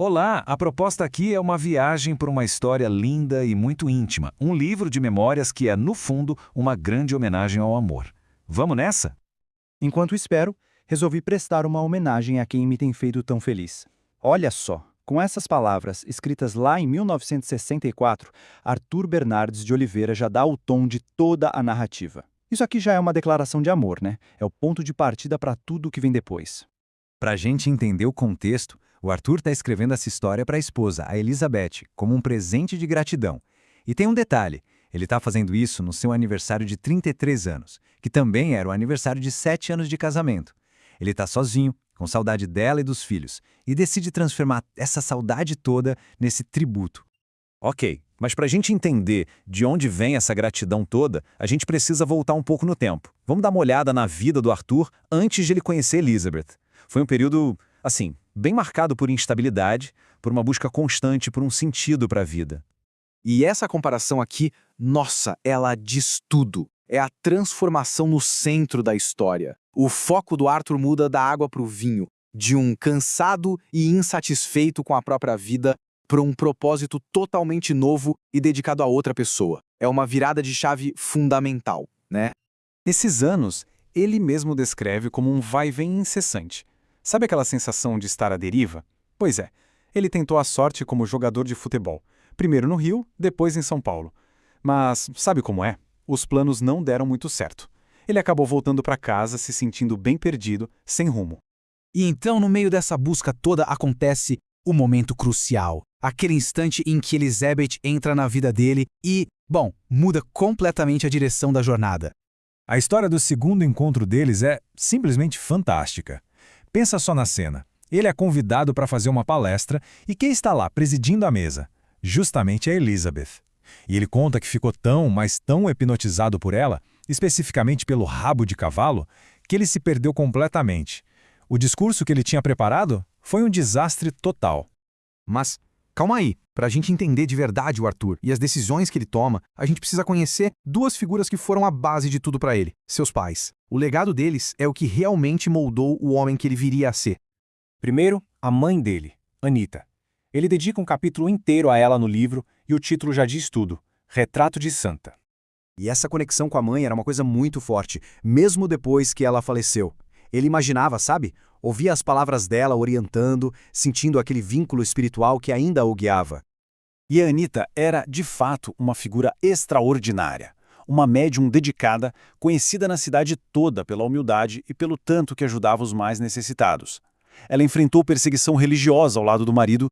Olá, a proposta aqui é uma viagem por uma história linda e muito íntima, um livro de memórias que é, no fundo, uma grande homenagem ao amor. Vamos nessa? Enquanto espero, resolvi prestar uma homenagem a quem me tem feito tão feliz. Olha só, com essas palavras, escritas lá em 1964, Arthur Bernardes de Oliveira já dá o tom de toda a narrativa. Isso aqui já é uma declaração de amor, né? É o ponto de partida para tudo o que vem depois. Para a gente entender o contexto, o Arthur está escrevendo essa história para a esposa, a Elizabeth, como um presente de gratidão. E tem um detalhe, ele está fazendo isso no seu aniversário de 33 anos, que também era o aniversário de 7 anos de casamento. Ele está sozinho, com saudade dela e dos filhos, e decide transformar essa saudade toda nesse tributo. Ok, mas para a gente entender de onde vem essa gratidão toda, a gente precisa voltar um pouco no tempo. Vamos dar uma olhada na vida do Arthur antes de ele conhecer Elizabeth. Foi um período, assim, bem marcado por instabilidade, por uma busca constante por um sentido para a vida. E essa comparação aqui, nossa, ela diz tudo. É a transformação no centro da história. O foco do Arthur muda da água para o vinho, de um cansado e insatisfeito com a própria vida para um propósito totalmente novo e dedicado a outra pessoa. É uma virada de chave fundamental, né? Esses anos, ele mesmo descreve como um vai-vem incessante. Sabe aquela sensação de estar à deriva? Pois é, ele tentou a sorte como jogador de futebol. Primeiro no Rio, depois em São Paulo. Mas sabe como é? Os planos não deram muito certo. Ele acabou voltando para casa se sentindo bem perdido, sem rumo. E então, no meio dessa busca toda, acontece o momento crucial. Aquele instante em que Elizabeth entra na vida dele e, bom, muda completamente a direção da jornada. A história do segundo encontro deles é simplesmente fantástica. Pensa só na cena. Ele é convidado para fazer uma palestra e quem está lá presidindo a mesa? Justamente a Elizabeth. E ele conta que ficou mas tão hipnotizado por ela, especificamente pelo rabo de cavalo, que ele se perdeu completamente. O discurso que ele tinha preparado foi um desastre total. Mas, calma aí, para a gente entender de verdade o Arthur e as decisões que ele toma, a gente precisa conhecer duas figuras que foram a base de tudo para ele, seus pais. O legado deles é o que realmente moldou o homem que ele viria a ser. Primeiro, a mãe dele, Anita. Ele dedica um capítulo inteiro a ela no livro e o título já diz tudo: Retrato de Santa. E essa conexão com a mãe era uma coisa muito forte, mesmo depois que ela faleceu. Ele imaginava, sabe? Ouvia as palavras dela orientando, sentindo aquele vínculo espiritual que ainda o guiava. E a Anita era, de fato, uma figura extraordinária. Uma médium dedicada, conhecida na cidade toda pela humildade e pelo tanto que ajudava os mais necessitados. Ela enfrentou perseguição religiosa ao lado do marido